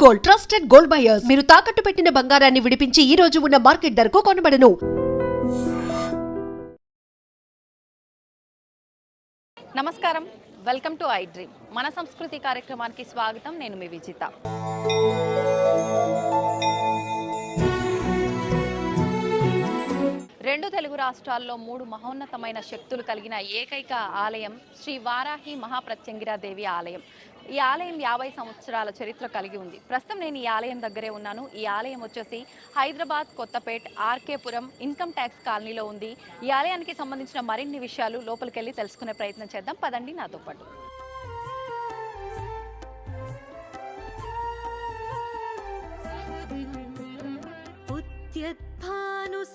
Gold, trusted gold buyers. మీరు తాకట్టు పెట్టిన బంగారాన్ని విడిపించి ఈ రోజు ఉన్న మార్కెట్ ధరకు కొనబడను. నమస్కారం, వెల్కమ్ టు ఐ డ్రీమ్. మన సంస్కృతి కార్యక్రమానికి స్వాగతం. నేను మీ విజిత. రెండు తెలుగు రాష్ట్రాల్లో 3 మహోన్నతమైన శక్తులు కలిగిన ఏకైక ఆలయం శ్రీ వారాహి మహాప్రత్యంగిరాదేవి ఆలయం. ఈ ఆలయం 50 సంవత్సరాల చరిత్ర కలిగి ఉంది. ప్రస్తుతం నేను ఈ ఆలయం దగ్గరే ఉన్నాను. ఈ ఆలయం వచ్చేసి హైదరాబాద్ కొత్తపేట్ ఆర్కేపురం ఇన్కమ్ ట్యాక్స్ కాలనీలో ఉంది. ఈ ఆలయానికి సంబంధించిన మరిన్ని విషయాలు లోపలికి వెళ్ళి తెలుసుకునే ప్రయత్నం చేద్దాం. పదండి నాతో పాటు.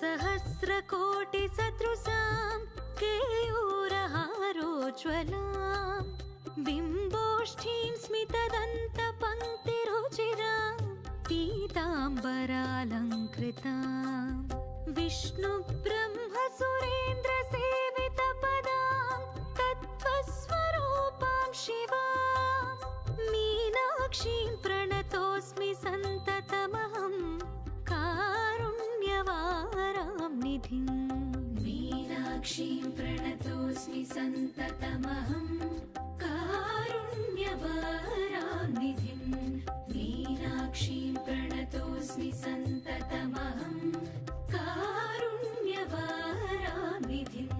सहस्रकोटि सदृशां केयूरहारोज्ज्वलां बिम्बोष्ठीं स्मितदन्तपङ्क्तिरुचिरां पीताम्बरालङ्कृतां विष्णुब्रह्मसुरेन्द्रसेवितपदां तत्त्वस्वरूपां शिवां मीनाक्षीं प्रणतोऽस्मि सन्ततमहं मीनाक्षीं प्रणतोऽस्मि सन्ततमहं कारुण्यवारानिधिं मीनाक्षीं प्रणतोऽस्मि सन्ततमहं कारुण्यवारानिधिं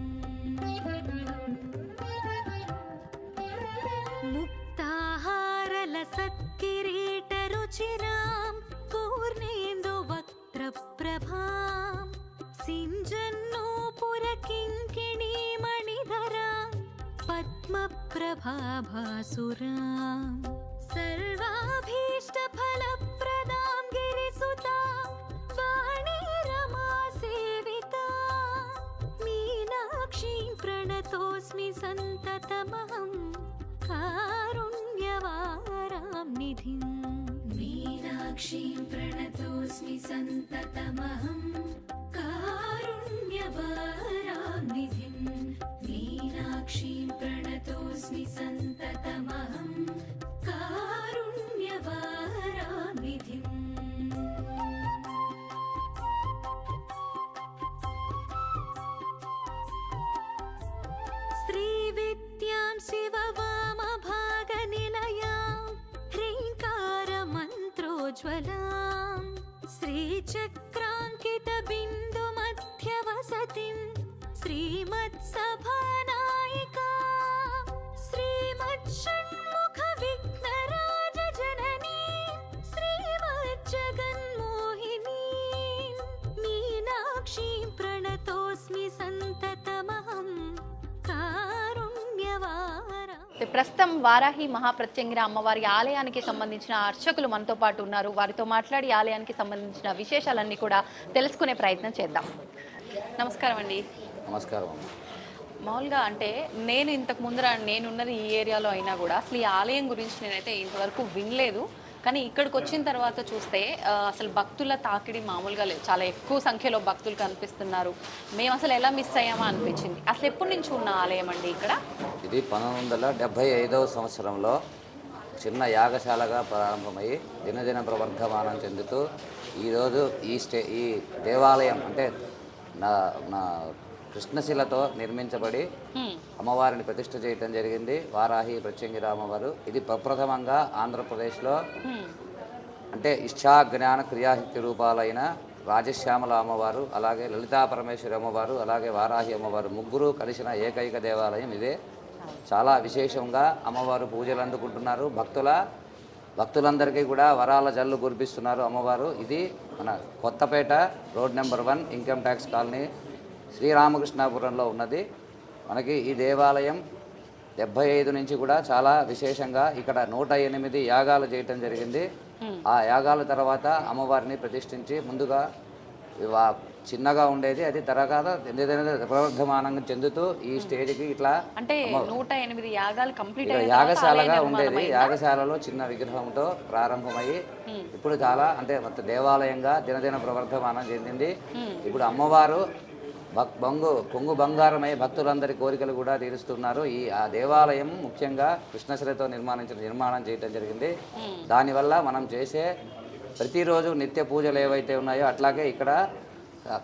मुक्ताहारलसत्किरीटरुचिरां पूर्णेन्दुवक्त्रप्रभां सिञ्जन्नूपुरकिङ्किणीमणिधरां पद्मप्रभाभासुरां सर्वाभीष्टफलप्रदां गिरिसुतां वाणीरमासेवितां मीनाक्षीं प्रणतोऽस्मि सन्ततमहं कारुण्यवारां निधिं मीनाक्षीं प्रणतोऽस्मि सन्ततमहं कारुण्यवारानिधिं मीनाक्षीं प्रणतोऽस्मि सन्ततमहं कारुण्यवारानिधिं श्रीविद्यां शिववामभागनिलयां ह्रीङ्कारमन्त्रोज्ज्वलां श्रीचक्राङ्कितबिन्दुमध्यवसतिं श्रीमत्सभानायिका श्रीमच्छण्मुखविघ्नराजजननीं श्रीमज्जगन्मोहिनीं मीनाक्षीं प्रणतोऽस्मि सन्ततमहं कारुण्यवारा. ప్రస్తుతం వారాహి మహాప్రత్యంగిర అమ్మవారి ఆలయానికి సంబంధించిన అర్చకులు మనతో పాటు ఉన్నారు. వారితో మాట్లాడి ఆలయానికి సంబంధించిన విశేషాలన్నీ కూడా తెలుసుకునే ప్రయత్నం చేద్దాం. నమస్కారం అండి. నమస్కారం. మామూలుగా అంటే నేను ఇంతకు ముందర నేనున్నది ఈ ఏరియాలో అయినా కూడా అసలు ఈ ఆలయం గురించి నేనైతే ఇంతవరకు వినలేదు. కానీ ఇక్కడికి వచ్చిన తర్వాత చూస్తే అసలు భక్తుల తాకిడి మామూలుగా లేదు. చాలా ఎక్కువ సంఖ్యలో భక్తులు కనిపిస్తున్నారు. మేము అసలు ఎలా మిస్ అయ్యామా అనిపించింది. అసలు ఎప్పటి నుంచి ఉన్న ఆలయం అండి ఇక్కడ? ఇది 1975వ సంవత్సరంలో చిన్న యాగశాలగా ప్రారంభమై దినదిన ప్రవర్ధమానం చెందుతూ ఈరోజు ఈ దేవాలయం అంటే నా కృష్ణశిలతో నిర్మించబడి అమ్మవారిని ప్రతిష్ఠ చేయటం జరిగింది. వారాహి ప్రత్యంగిర అమ్మవారు. ఇది ప్రప్రథమంగా ఆంధ్రప్రదేశ్లో అంటే ఇష్టా జ్ఞాన క్రియాశక్తి రూపాలైన రాజశ్యామల అమ్మవారు, అలాగే లలితా పరమేశ్వరి అమ్మవారు, అలాగే వారాహి అమ్మవారు ముగ్గురు కలిసిన ఏకైక దేవాలయం ఇదే. చాలా విశేషంగా అమ్మవారు పూజలు అందుకుంటున్నారు. భక్తులందరికీ కూడా వరాల జల్లు కురిపిస్తున్నారు అమ్మవారు. ఇది మన Kothapeta road number 1 income tax colony శ్రీరామకృష్ణాపురంలో ఉన్నది. మనకి ఈ దేవాలయం 75 నుంచి కూడా చాలా విశేషంగా ఇక్కడ 108 యాగాలు చేయటం జరిగింది. ఆ యాగాల తర్వాత అమ్మవారిని ప్రతిష్ఠించి ముందుగా చిన్నగా ఉండేది, అది తర్వాత ప్రవర్ధమానంగా చెందుతూ ఈ స్టేజ్కి ఇట్లా అంటే 108 యాగాలు కంప్లీట్ యాగశాలగా ఉండేది. యాగశాలలో చిన్న విగ్రహంతో ప్రారంభమయ్యి ఇప్పుడు చాలా అంటే మొత్తం దేవాలయంగా దినదిన ప్రవర్ధమానం చెందింది. ఇప్పుడు అమ్మవారు కొంగు బంగారమై భక్తులందరి కోరికలు కూడా తీరుస్తున్నారు. ఆ దేవాలయం ముఖ్యంగా కృష్ణశ్రీతో నిర్మాణం చేయడం జరిగింది. దానివల్ల మనం చేసే ప్రతిరోజు నిత్య పూజలు ఏవైతే ఉన్నాయో అట్లాగే ఇక్కడ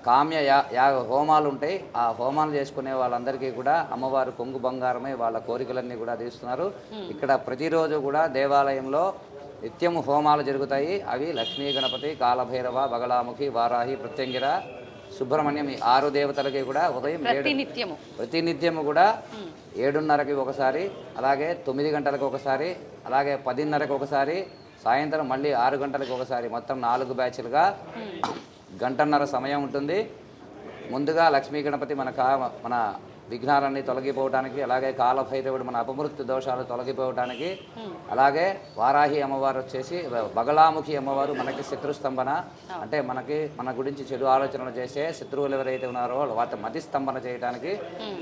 కామ్య యాగ హోమాలు ఉంటాయి. ఆ హోమాలు చేసుకునే వాళ్ళందరికీ కూడా అమ్మవారు కొంగు బంగారమై వాళ్ళ కోరికలన్నీ కూడా తీరుస్తున్నారు. ఇక్కడ ప్రతిరోజు కూడా దేవాలయంలో నిత్యము హోమాలు జరుగుతాయి. అవి లక్ష్మీ గణపతి, కాలభైరవ, బగళాముఖి, వారాహి, ప్రత్యంగిర, సుబ్రహ్మణ్యం, ఈ 6 దేవతలకి కూడా ఉదయం ప్రతినిత్యము కూడా 7:30కి ఒకసారి, అలాగే 9 గంటలకు ఒకసారి, అలాగే 10:30కి ఒకసారి, సాయంత్రం మళ్ళీ 6 గంటలకు ఒకసారి, మొత్తం 4 బ్యాచ్లుగా 1.5 గంట సమయం ఉంటుంది. ముందుగా లక్ష్మీ గణపతి మన విఘ్నాలన్నీ తొలగిపోవడానికి, అలాగే కాలభైరవుడు మన అపమృత్యు దోషాలు తొలగిపోవడానికి, అలాగే వారాహి అమ్మవారు వచ్చేసి బగళాముఖి అమ్మవారు మనకి శత్రుస్తంభన, అంటే మన గురించి చెడు ఆలోచనలు చేసే శత్రువులు ఎవరైతే ఉన్నారో వాటి మతి స్తంభన చేయడానికి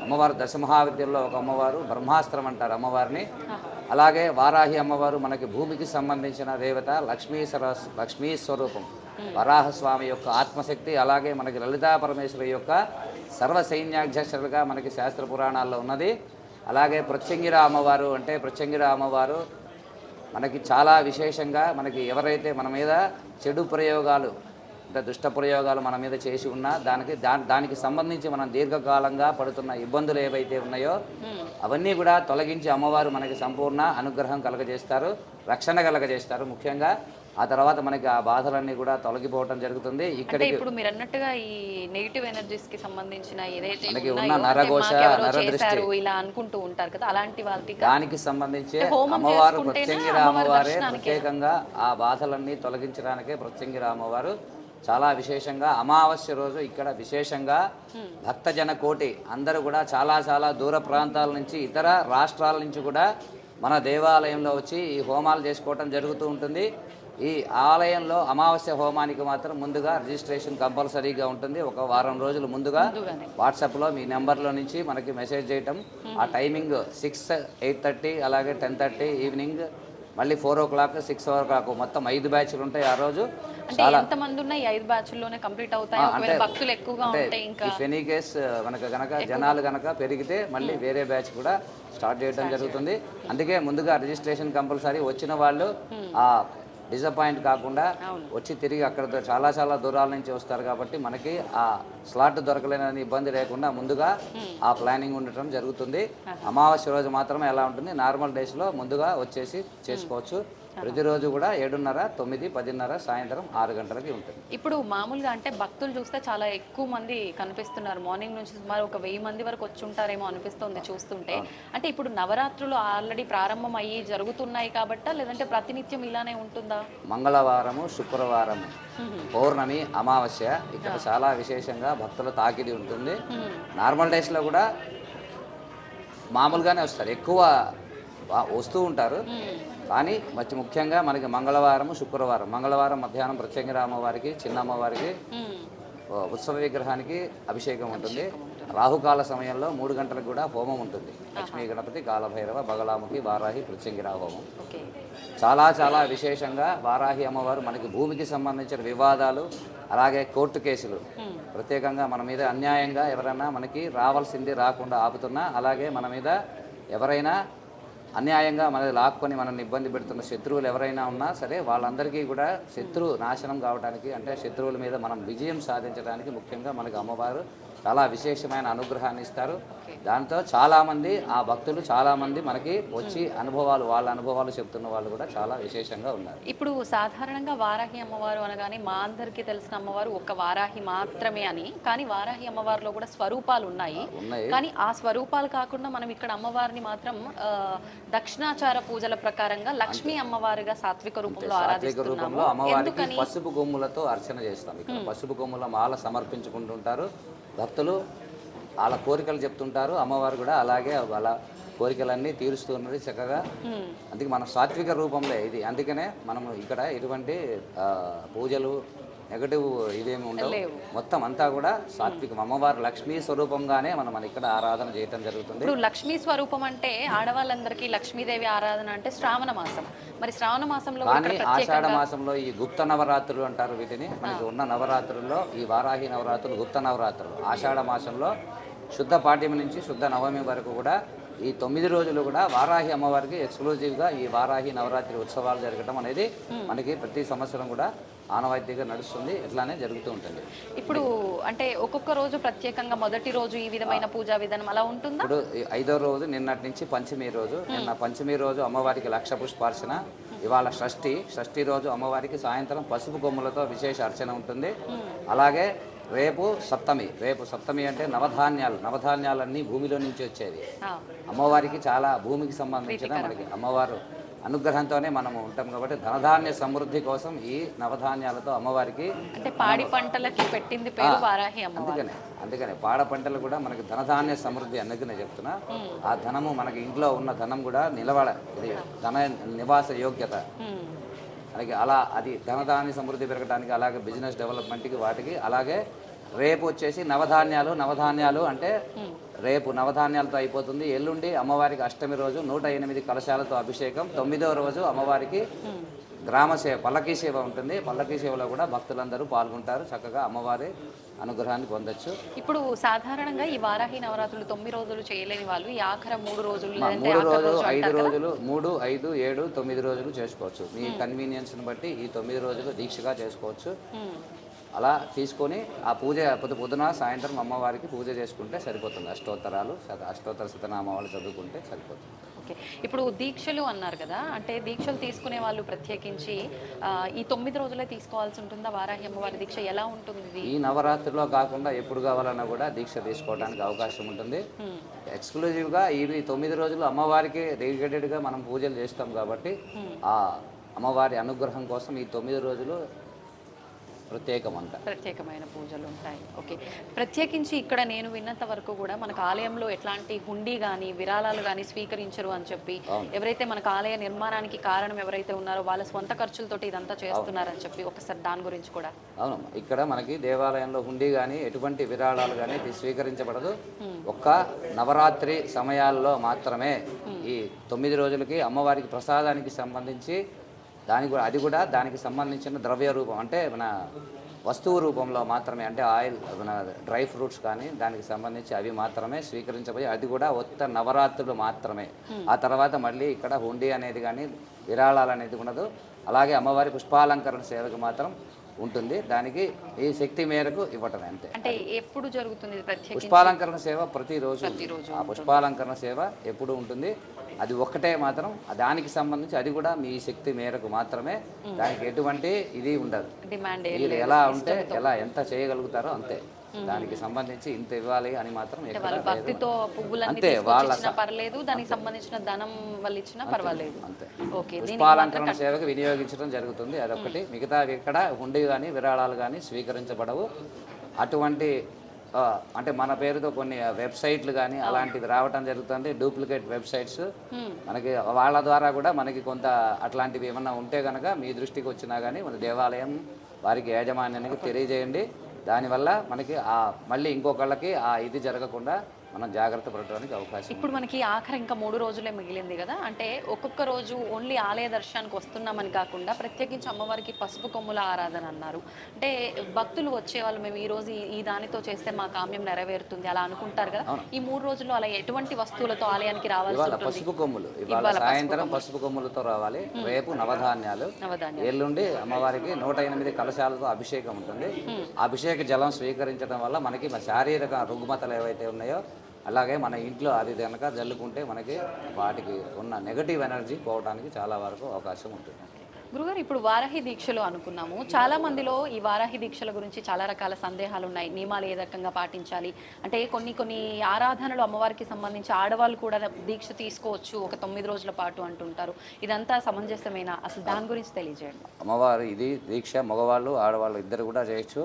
అమ్మవారు దశమహావిద్యల్లో ఒక అమ్మవారు, బ్రహ్మాస్త్రం అంటారు అమ్మవారిని. అలాగే వారాహి అమ్మవారు మనకి భూమికి సంబంధించిన దేవత, లక్ష్మీ స్వరూపం, వరాహస్వామి యొక్క ఆత్మశక్తి. అలాగే మనకి లలితా పరమేశ్వరి యొక్క సర్వసైన్యాధ్యక్షులుగా మనకి శాస్త్ర పురాణాల్లో ఉన్నది. అలాగే ప్రత్యంగిర అమ్మవారు మనకి చాలా విశేషంగా, మనకి ఎవరైతే మన మీద చెడు ప్రయోగాలు అంటే దుష్ట ప్రయోగాలు మన మీద చేసి ఉన్నా దానికి సంబంధించి మనం దీర్ఘకాలంగా పడుతున్న ఇబ్బందులు ఏవైతే ఉన్నాయో అవన్నీ కూడా తొలగించి అమ్మవారు మనకి సంపూర్ణ అనుగ్రహం కలగజేస్తారు, రక్షణ కలగజేస్తారు. ముఖ్యంగా ఆ తర్వాత మనకి ఆ బాధలన్నీ కూడా తొలగిపోవడం జరుగుతుంది. ఇక్కడ ఇప్పుడు మీరు అన్నట్టుగా ఈ నెగిటివ్ ఎనర్జీస్ కి సంబంధించిన ఏదైతే మనకి ఉన్న నరఘోష, నరదృష్టి ఇలా అనుకుంటూ ఉంటారు కదా, అలాంటి వాళ్ళకి దానికి సంబంధించి అమ్మవారు ప్రత్యంగిర అమ్మవారే ప్రత్యేకంగా ఆ బాధలన్నీ తొలగించడానికే ప్రత్యంగిర అమ్మవారు చాలా విశేషంగా అమావాస్య రోజు ఇక్కడ విశేషంగా భక్తజన కోటి అందరూ కూడా చాలా దూర ప్రాంతాల నుంచి, ఇతర రాష్ట్రాల నుంచి కూడా మన దేవాలయంలో వచ్చి ఈ హోమాలు చేసుకోవటం జరుగుతూ ఉంటుంది. ఈ ఆలయంలో అమావాస్య హోమానికి మాత్రం ముందుగా రిజిస్ట్రేషన్ కంపల్సరీగా ఉంటుంది. ఒక వారం రోజులు ముందుగా వాట్సాప్లో మీ నెంబర్లో నుంచి మనకి మెసేజ్ చేయటం. ఆ టైమింగ్ 6, 8:30, అలాగే 10:30 ఈవినింగ్, మళ్ళీ 4 o'clock, 6 o'clock, మొత్తం 5 బ్యాచ్లు ఉంటాయి. ఆ రోజు చాలా ఎంతమంది ఉన్నాయి? 5 బ్యాచ్ల్లోనే కంప్లీట్ అవుతాయి. ఒకవేళ భక్తులు ఎక్కువగా ఉంటే ఇంకా ఎనీ కేస్ మనకు గనక జనాలు గనక పెరిగితే మళ్ళీ వేరే బ్యాచ్ కూడా స్టార్ట్ చేయడం జరుగుతుంది. అందుకే ముందుగా రిజిస్ట్రేషన్ కంపల్సరీ. వచ్చిన వాళ్ళు ఆ డిసప్పాయింట్ కాకుండా వచ్చి తిరిగి అక్కడ చాలా దూరాల నుంచి వస్తారు కాబట్టి మనకి ఆ స్లాట్ దొరకలేని ఇబ్బంది లేకుండా ముందుగా ఆ ప్లానింగ్ ఉండటం జరుగుతుంది. అమావాస్య రోజు మాత్రమే ఎలా ఉంటుంది, నార్మల్ డేస్లో ముందుగా వచ్చేసి చేసుకోవచ్చు. ప్రతిరోజు కూడా 7:30, 9, 10:30, సాయంత్రం 6 గంటలకి ఉంటుంది. ఇప్పుడు మామూలుగా అంటే భక్తులు చూస్తే చాలా ఎక్కువ మంది కనిపిస్తున్నారు. మార్నింగ్ నుంచి సుమారు ఒక 1000 మంది వరకు వచ్చి ఉంటారేమో అనిపిస్తుంది చూస్తుంటే. అంటే ఇప్పుడు నవరాత్రులు ఆల్రెడీ ప్రారంభం అయ్యి జరుగుతున్నాయి కాబట్టా, లేదంటే ప్రతినిత్యం ఇలానే ఉంటుందా? మంగళవారము, శుక్రవారము, పౌర్ణమి, అమావాస్య ఇక్కడ చాలా విశేషంగా భక్తుల తాకిడి ఉంటుంది. నార్మల్ డేస్లో కూడా మామూలుగానే వస్తారు, ఎక్కువ వస్తూ ఉంటారు. కానీ ముఖ్యంగా మనకి మంగళవారం, శుక్రవారం, మంగళవారం మధ్యాహ్నం ప్రత్యంగిర అమ్మవారికి, చిన్న అమ్మవారికి ఉత్సవ విగ్రహానికి అభిషేకం ఉంటుంది. రాహుకాల సమయంలో 3 గంటలకు కూడా హోమం ఉంటుంది. లక్ష్మీ గణపతి, కాలభైరవ, బగళాముఖి, వారాహి, ప్రత్యంగిర హోమం. చాలా విశేషంగా వారాహి అమ్మవారు మనకి భూమికి సంబంధించిన వివాదాలు, అలాగే కోర్టు కేసులు, ప్రత్యేకంగా మన మీద అన్యాయంగా ఎవరైనా మనకి రావాల్సింది రాకుండా ఆపుతున్నా, అలాగే మన మీద ఎవరైనా అన్యాయంగా మనది లాక్కొని మనల్ని ఇబ్బంది పెడుతున్న శత్రువులు ఎవరైనా ఉన్నా సరే వాళ్ళందరికీ కూడా శత్రు నాశనం కావడానికి, అంటే శత్రువుల మీద మనం విజయం సాధించడానికి ముఖ్యంగా మనకు అమ్మవారు చాలా విశేషమైన అనుగ్రహాన్ని ఇస్తారు. దాంతో చాలామంది ఆ భక్తులు చాలామంది మనకి వచ్చి వాళ్ళ అనుభవాలు చెప్తున్న వాళ్ళు కూడా చాలా విశేషంగా ఉన్నారు. ఇప్పుడు సాధారణంగా వారాహి అమ్మవారు అనగానే మా అందరికీ తెలిసిన అమ్మవారు ఒక వారాహి మాత్రమే అని, కానీ వారాహి అమ్మవారిలో కూడా స్వరూపాలు ఉన్నాయి. కానీ ఆ స్వరూపాలు కాకుండా మనం ఇక్కడ అమ్మవారిని మాత్రం దక్షిణాచార పూజల ప్రకారంగా లక్ష్మీ అమ్మవారిగా సాత్విక రూపంలో ఆరాధిస్తున్నాము. అమ్మవారికి పసుపు కొమ్ములతో అర్చన చేస్తాం. ఇక్కడ పసుపు కొమ్ముల మాల సమర్పించుకుంటుంటారు భక్తులు, వాళ్ళ కోరికలు చెప్తుంటారు. అమ్మవారు కూడా అలాగే వాళ్ళ కోరికలన్నీ తీరుస్తున్నది చక్కగా. అందుకే మనం సాత్విక రూపంలో ఇది, అందుకనే మనము ఇక్కడ ఎటువంటి పూజలు నెగటివ్ ఇదేమి ఉండవు, మొత్తం అంతా కూడా సాత్వికం. అమ్మవారు లక్ష్మీ స్వరూపంగానే మనం ఇక్కడ ఆరాధన చేయటం జరుగుతుంది. ఇప్పుడు లక్ష్మీ స్వరూపం అంటే ఆడవాళ్ళందరికీ లక్ష్మీదేవి ఆరాధన అంటే శ్రావణ మాసం. మరి శ్రావణ మాసంలో కూడా కానీ ఇక్కడ ఆషాఢ మాసంలో ఈ గుప్త నవరాత్రులు అంటారు వీటిని. మనకి ఉన్న నవరాత్రుల్లో ఈ వారాహి నవరాత్రులు గుప్త నవరాత్రులు. ఆషాఢ మాసంలో శుద్ధ పాడ్యమి నుంచి శుద్ధ నవమి వరకు కూడా ఈ 9 రోజులు కూడా వారాహి అమ్మవారికి ఎక్స్క్లూజివ్గా ఈ వారాహి నవరాత్రి ఉత్సవాలు జరగడం అనేది మనకి ప్రతి సంవత్సరం కూడా ఆనవాయితీగా నడుస్తుంది, ఇట్లానే జరుగుతూ ఉంటుంది. ఇప్పుడు అంటే ఒక్కొక్క రోజు ప్రత్యేకంగా మొదటి రోజు ఈ విధమైన పూజా విధానం అలా ఉంటుందా? ఇప్పుడు 5వ రోజు నిన్నటి నుంచి పంచమి రోజు. నిన్న పంచమి రోజు అమ్మవారికి లక్ష పుష్పార్చన, ఇవాళ షష్ఠి రోజు అమ్మవారికి సాయంత్రం పసుపు కొమ్ములతో విశేష అర్చన ఉంటుంది. అలాగే రేపు సప్తమి అంటే నవధాన్యాలన్నీ భూమిలో నుంచి వచ్చేది. అమ్మవారికి చాలా భూమికి సంబంధించిన మనకి అమ్మవారు అనుగ్రహంతోనే మనము ఉంటాం కాబట్టి ధనధాన్య సమృద్ధి కోసం ఈ నవధాన్యాలతో అమ్మవారికి అంటే పాడి పంటలకి పెట్టింది పేరు వారాహి అమ్మవారు. అందుకనే పాడ పంటలు కూడా మనకి ధనధాన్య సమృద్ధి అందుకనే చెప్తున్నా. ఆ ధనము మనకి ఇంట్లో ఉన్న ధనం కూడా నిలబడ, ఇది ధన నివాస యోగ్యత అలాగే అలా అది ధనధాన్య సమృద్ధి పెరగడానికి, అలాగే బిజినెస్ డెవలప్మెంట్కి వాటికి. అలాగే రేపు వచ్చేసి నవధాన్యాలు అంటే రేపు నవధాన్యాలతో అయిపోతుంది. ఎల్లుండి అమ్మవారికి అష్టమి రోజు 108 కలశాలతో అభిషేకం. 9వ రోజు అమ్మవారికి గ్రామ సేవ, పల్లకీ సేవ ఉంటుంది. పల్లకీ సేవలో కూడా భక్తులందరూ పాల్గొంటారు, చక్కగా అమ్మవారి అనుగ్రహాన్ని పొందొచ్చు. ఇప్పుడు సాధారణంగా ఈ వారాహి నవరాత్రులు 9 రోజులు చేయలేని వాళ్ళు ఈ ఆఖరి 3 రోజులు 3 రోజులు 5 రోజులు 3, 5, 7, 9 రోజులు చేసుకోవచ్చు. మీ కన్వీనియన్స్ని బట్టి ఈ 9 రోజులు దీక్షగా చేసుకోవచ్చు. అలా తీసుకొని ఆ పూజ పొద్దున సాయంత్రం అమ్మవారికి పూజ చేసుకుంటే సరిపోతుంది. అష్టోత్తర శతనామాలు చదువుకుంటే సరిపోతుంది. ఓకే, ఇప్పుడు దీక్షలు అన్నారు కదా, అంటే దీక్షలు తీసుకునే వాళ్ళు ప్రత్యేకించి ఈ 9 రోజులే తీసుకోవాల్సి ఉంటుందా? వారాహి అమ్మవారి దీక్ష ఎలా ఉంటుంది? ఈ నవరాత్రిలో కాకుండా ఎప్పుడు కావాలన్నా కూడా దీక్ష తీసుకోవడానికి అవకాశం ఉంటుంది. ఎక్స్క్లూజివ్గా ఇవి 9 రోజులు అమ్మవారికి డెడికేటెడ్గా మనం పూజలు చేస్తాం కాబట్టి ఆ అమ్మవారి అనుగ్రహం కోసం ఈ 9 రోజులు ప్రత్యేకమైన పూజలు ఉంటాయి. ఓకే, ప్రత్యేకించి ఇక్కడ నేను విన్నంత వరకు కూడా మనకు ఆలయంలో ఎట్లాంటి హుండీ కానీ విరాళాలు కానీ స్వీకరించరు అని చెప్పి, ఎవరైతే మనకు ఆలయ నిర్మాణానికి కారణం ఎవరైతే ఉన్నారో వాళ్ళ స్వంత ఖర్చులతోటి ఇదంతా చేస్తున్నారని చెప్పి ఒకసారి దాని గురించి కూడా. అవును, ఇక్కడ మనకి దేవాలయంలో హుండీ కానీ ఎటువంటి విరాళాలు కానీ స్వీకరించబడదు. ఒక్క నవరాత్రి సమయాల్లో మాత్రమే ఈ 9 రోజులకి అమ్మవారికి ప్రసాదానికి సంబంధించి అది కూడా దానికి సంబంధించిన ద్రవ్య రూపం అంటే మన వస్తువు రూపంలో మాత్రమే, అంటే ఆయిల్, మన డ్రై ఫ్రూట్స్ కానీ దానికి సంబంధించి అవి మాత్రమే స్వీకరించబోయి, అది కూడా ఒక్క నవరాత్రులు మాత్రమే. ఆ తర్వాత మళ్ళీ ఇక్కడ హుండీ అనేది కానీ విరాళాలు అనేది ఉండదు. అలాగే అమ్మవారి పుష్పాలంకరణ సేవకు మాత్రం ఉంటుంది, దానికి ఈ శక్తి మేరకు ఇవ్వటం అంతే. అంటే ఎప్పుడు జరుగుతుంది పుష్పాలంకరణ సేవ? ప్రతిరోజు. ఆ పుష్పాలంకరణ సేవ ఎప్పుడు ఉంటుంది, అది ఒక్కటే మాత్రం దానికి సంబంధించి, అది కూడా మీ శక్తి మేరకు మాత్రమే, దానికి ఎటువంటి ఇది ఉండదు. మీరు ఎలా ఉంటే ఎంత చేయగలుగుతారో అంతే, దానికి సంబంధించి ఇంత ఇవ్వాలి అని మాత్రం భక్తితో అంతే. వాళ్ళ పర్లేదు, దానికి సంబంధించిన ధనం వాళ్ళు ఇచ్చినా పర్వాలేదు అంతే. ఓకే, పుష్పాలంకరణ సేవకు వినియోగించడం జరుగుతుంది, అదొకటి. మిగతా ఇక్కడ హుండీ కానీ విరాళాలు కానీ స్వీకరించబడవు. అటువంటి అంటే మన పేరుతో కొన్ని వెబ్సైట్లు కానీ అలాంటివి రావటం జరుగుతుంది, డూప్లికేట్ వెబ్సైట్స్. మనకి వాళ్ళ ద్వారా కూడా మనకి కొంత అట్లాంటివి ఏమన్నా ఉంటే కనుక మీ దృష్టికి వచ్చినా కానీ మన దేవాలయం వారికి యాజమాన్యానికి తెలియజేయండి. దానివల్ల మనకి మళ్ళీ ఇంకొకళ్ళకి ఇది జరగకుండా మనం జాగ్రత్త పడటానికి అవకాశం. ఇప్పుడు మనకి ఆఖరి ఇంకా 3 రోజులే మిగిలింది కదా, అంటే ఒక్కొక్క రోజు ఓన్లీ ఆలయ దర్శనానికి వస్తున్నామని కాకుండా ప్రత్యేకించి అమ్మవారికి పసుపు కొమ్ముల ఆరాధన అన్నారు. అంటే భక్తులు వచ్చేవాళ్ళు మేము ఈ రోజు ఈ దానితో చేస్తే మా కామ్యం నెరవేరుతుంది అలా అనుకుంటారు కదా, ఈ 3 రోజుల్లో అలా ఎటువంటి వస్తువులతో ఆలయానికి రావాల్సి ఉంటుంది? పసుపు కొమ్ములు, ఇవాళ సాయంత్రం పసుపు కొమ్ములతో రావాలి. రేపు నవధాన్యాలు, ఎల్లుండి అమ్మవారికి 108 కలశాలతో అభిషేకం ఉంటుంది. అభిషేక జలం స్వీకరించడం వల్ల మనకి శారీరక రుగ్మతలు ఏవైతే ఉన్నాయో, అలాగే మన ఇంట్లో అది కనుక జల్లుకుంటే మనకి వాటికి ఉన్న నెగటివ్ ఎనర్జీ పోవడానికి చాలా వరకు అవకాశం ఉంటుంది. గురుగారు, ఇప్పుడు వారాహి దీక్షలు అనుకున్నాము, చాలా మందిలో ఈ వారాహి దీక్షల గురించి చాలా రకాల సందేహాలు ఉన్నాయి. నియమాలు ఏ రకంగా పాటించాలి అంటే, కొన్ని ఆరాధనలు అమ్మవారికి సంబంధించి ఆడవాళ్ళు కూడా దీక్ష తీసుకోవచ్చు ఒక 9 రోజుల పాటు అంటుంటారు. ఇదంతా సమంజసమేనా? అసలు దాని గురించి తెలియజేయండి. అమ్మవారు ఇది దీక్ష మగవాళ్ళు ఆడవాళ్ళు ఇద్దరు కూడా చేయొచ్చు.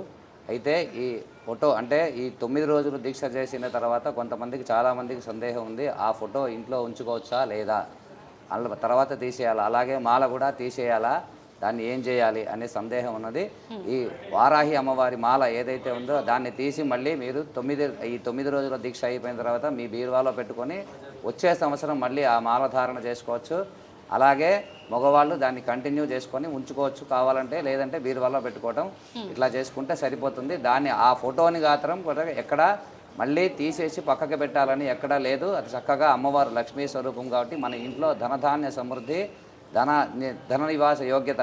అయితే ఈ ఫోటో అంటే ఈ 9 రోజులు దీక్ష చేసిన తర్వాత కొంతమందికి చాలామందికి సందేహం ఉంది, ఆ ఫోటో ఇంట్లో ఉంచుకోవచ్చా లేదా, అలా తర్వాత తీసేయాలా, అలాగే మాల కూడా తీసేయాలా, దాన్ని ఏం చేయాలి అనే సందేహం ఉన్నది. ఈ వారాహి అమ్మవారి మాల ఏదైతే ఉందో దాన్ని తీసి మళ్ళీ మీరు 9 రోజుల దీక్ష అయిపోయిన తర్వాత మీ బీరువాలో పెట్టుకొని వచ్చే సంవత్సరం మళ్ళీ ఆ మాల ధారణ చేసుకోవచ్చు. అలాగే మగవాళ్ళు దాన్ని కంటిన్యూ చేసుకొని ఉంచుకోవచ్చు కావాలంటే, లేదంటే బీరువాలో పెట్టుకోవటం ఇట్లా చేసుకుంటే సరిపోతుంది. దాన్ని ఆ ఫోటోని గాత్రం కూడా ఎక్కడ మళ్ళీ తీసేసి పక్కకి పెట్టాలని ఎక్కడా లేదు. అది చక్కగా అమ్మవారు లక్ష్మీ స్వరూపం కాబట్టి మన ఇంట్లో ధనధాన్య సమృద్ధి, ధన నివాస యోగ్యత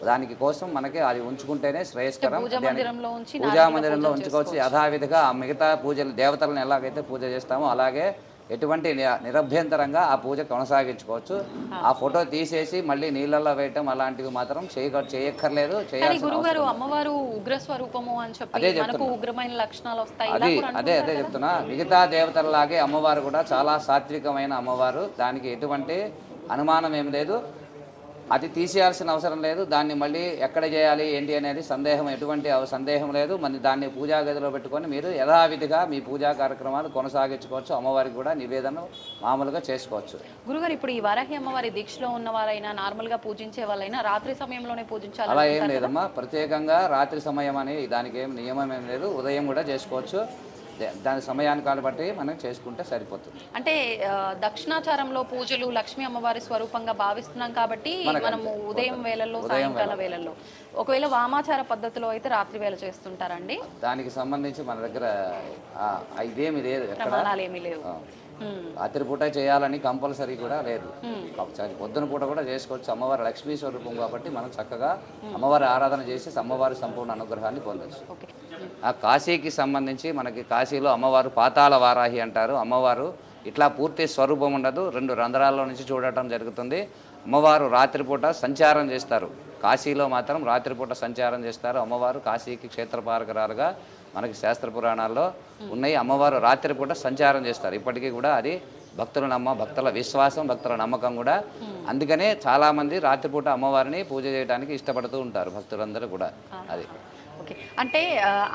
దానికి కోసం మనకి అది ఉంచుకుంటేనే శ్రేయస్కరం. పూజా మందిరంలో ఉంచుకోవచ్చు. యథావిధిగా ఆ మిగతా పూజలు దేవతలను ఎలాగైతే పూజ చేస్తామో అలాగే ఎటువంటి నిరభ్యంతరంగా ఆ పూజ కొనసాగించుకోవచ్చు. ఆ ఫోటో తీసేసి మళ్ళీ నీళ్ళల్లో వేయటం అలాంటివి మాత్రం చేయక్కర్లేదు. గురుగారు అమ్మవారు ఉగ్ర స్వరూపము అని చెప్పి మనకు ఉగ్రమైన లక్షణాలు వస్తాయి. అదే చెప్తున్నా. మిగతా దేవతలలాగే అమ్మవారు కూడా చాలా సాత్వికమైన అమ్మవారు, దానికి ఎటువంటి అనుమానం ఏం లేదు. అది తీసేయాల్సిన అవసరం లేదు. దాన్ని మళ్ళీ ఎక్కడ చేయాలి ఏంటి అనేది ఎటువంటి సందేహం లేదు. మరి దాన్ని పూజా గదిలో పెట్టుకొని మీరు యథావిధిగా మీ పూజా కార్యక్రమాలు కొనసాగించుకోవచ్చు. అమ్మవారికి కూడా నివేదన మామూలుగా చేసుకోవచ్చు. గురుగారు, ఇప్పుడు ఈ వారాహి అమ్మవారి దీక్షలో ఉన్న వారైనా నార్మల్గా పూజించే వాళ్ళైనా రాత్రి సమయంలోనే పూజించాలి? అలా ఏం లేదమ్మా. ప్రత్యేకంగా రాత్రి సమయం అని దానికి ఏం నియమం ఏం లేదు. ఉదయం కూడా చేసుకోవచ్చు. దాని సమయాన్ని బట్టి మనం చేసుకుంటే సరిపోతుంది. అంటే దక్షిణాచారంలో పూజలు లక్ష్మీ అమ్మవారి స్వరూపంగా భావిస్తున్నాం కాబట్టి మనము ఉదయం వేళల్లో సాయంకాల వేళల్లో, ఒకవేళ వామాచార పద్ధతిలో అయితే రాత్రి వేళ చేస్తుంటారండి. దానికి సంబంధించి మన దగ్గర ఇదేమి లేదు, ప్రమాణాలు ఏమీ లేవు. రాత్రి పూట చేయాలని కంపల్సరీ కూడా లేదు. పొద్దున పూట కూడా చేసుకోవచ్చు. అమ్మవారి లక్ష్మీ స్వరూపం కాబట్టి మనం చక్కగా అమ్మవారి ఆరాధన చేసి అమ్మవారి సంపూర్ణ అనుగ్రహాన్ని పొందొచ్చు. ఆ కాశీకి సంబంధించి మనకి కాశీలో అమ్మవారు పాతాళ వారాహి అంటారు. అమ్మవారు ఇట్లా పూర్తి స్వరూపం ఉండదు, 2 రంధ్రాల్లో నుంచి చూడటం జరుగుతుంది. అమ్మవారు రాత్రిపూట సంచారం చేస్తారు. కాశీలో మాత్రం రాత్రిపూట సంచారం చేస్తారు. అమ్మవారు కాశీకి క్షేత్రపాలకురాలుగా మనకి శాస్త్ర పురాణాల్లో ఉన్నాయి. అమ్మవారు రాత్రిపూట సంచారం చేస్తారు. ఇప్పటికీ కూడా అది భక్తుల విశ్వాసం, భక్తుల నమ్మకం కూడా. అందుకనే చాలామంది రాత్రిపూట అమ్మవారిని పూజ చేయడానికి ఇష్టపడుతూ ఉంటారు భక్తులందరూ కూడా. అది ఓకే. అంటే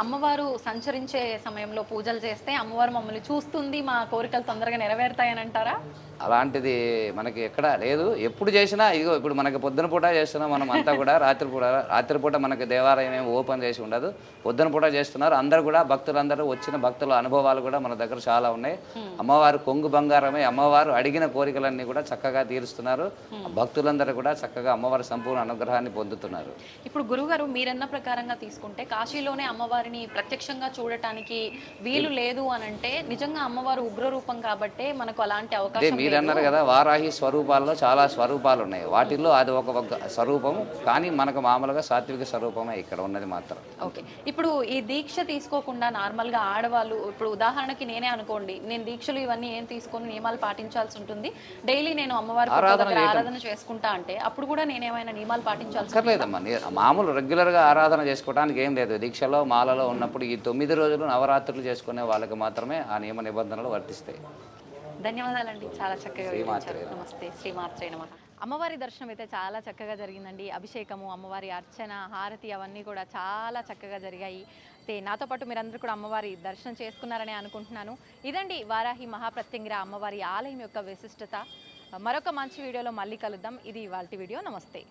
అమ్మవారు సంచరించే సమయంలో పూజలు చేస్తే అమ్మవారు మమ్మల్ని చూస్తుంది, మా కోరికలు తొందరగా నెరవేరుతాయని అంటారా? మనకి ఎక్కడ లేదు. ఎప్పుడు చేసినా ఇదిగో ఇప్పుడు మనకి పొద్దున పూట చేస్తున్నాం మనం అంతా కూడా. రాత్రిపూట మనకి దేవాలయం ఏమి ఓపెన్ చేసి ఉండదు, పొద్దున పూట చేస్తున్నారు. అందరూ కూడా భక్తులందరూ వచ్చిన భక్తుల అనుభవాలు కూడా మన దగ్గర చాలా ఉన్నాయి. అమ్మవారు కొంగు బంగారమే. అమ్మవారు అడిగిన కోరికలన్నీ కూడా చక్కగా తీరుస్తున్నారు. భక్తులందరూ కూడా చక్కగా అమ్మవారి సంపూర్ణ అనుగ్రహాన్ని పొందుతున్నారు. ఇప్పుడు గురుగారు మీరన్న ప్రకారంగా తీసుకుంటే కాశీలోనే అమ్మవారిని ప్రత్యక్షంగా చూడటానికి వీలు లేదు అని అంటే, నిజంగా అమ్మవారు ఉగ్ర రూపం కాబట్టి మనకు అలాంటి అవకాశం. మీరు అన్నారు కదా, వారాహి స్వరూపాల్లో చాలా స్వరూపాలు ఉన్నాయి. వాటిల్లో అది ఒక స్వరూపం, కానీ మనకు మామూలుగా సాత్విక స్వరూపమే ఇక్కడ ఉన్నది మాత్రం. ఓకే. ఇప్పుడు ఈ దీక్ష తీసుకోకుండా నార్మల్గా ఆడవాళ్ళు, ఇప్పుడు ఉదాహరణకి నేనే అనుకోండి, నేను దీక్షలు ఇవన్నీ ఏం తీసుకొని నియమాలు పాటించాల్సి ఉంటుంది, డైలీ నేను అమ్మవారి ఆరాధన చేసుకుంటా అంటే అప్పుడు కూడా నేనేమైనా నియమాలు పాటించాల్సి లేదమ్మా. మామూలు రెగ్యులర్గా ఆరాధన చేసుకోవడానికి ఏం లేదు. దీక్షలో మాలలో ఉన్నప్పుడు ఈ 9 రోజులు నవరాత్రులు చేసుకునే వాళ్ళకి మాత్రమే ఆ నియమ నిబంధనలు వర్తిస్తాయి. ధన్యవాదాలండి, చాలా చక్కగా వివరించారు. నమస్తే. శ్రీమాత్రే నమః. అమ్మవారి దర్శనం అయితే చాలా చక్కగా జరిగిందండి. అభిషేకము, అమ్మవారి అర్చన, హారతి అవన్నీ కూడా చాలా చక్కగా జరిగాయి. అయితే నాతో పాటు మీరందరూ కూడా అమ్మవారి దర్శనం చేసుకున్నారని అనుకుంటున్నాను. ఇదండి వారాహి మహాప్రత్యంగిర అమ్మవారి ఆలయం యొక్క విశిష్టత. మరొక మంచి వీడియోలో మళ్ళీ కలుద్దాం. ఇది ఇవాల్టి వీడియో. నమస్తే.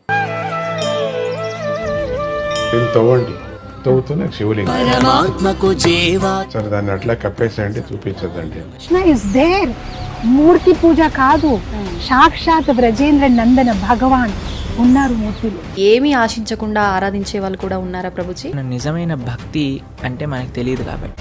తవ్వుతూనే శివలింగం. పరమాత్మకు జీవా. సరే దాన్ని అట్లా కప్పేసేయండి, చూపించదండి. Krishna is there. మూర్తి పూజ కాదు, సాక్షాత్ బ్రజేంద్ర నందన భగవాన్ ఉన్నారు మూర్తిలో. ఏమీ ఆశించకుండా ఆరాధించే వాళ్ళు కూడా ఉన్నారా ప్రభుజీ? నిజమైన భక్తి అంటే మనకు తెలియదు కాబట్టి.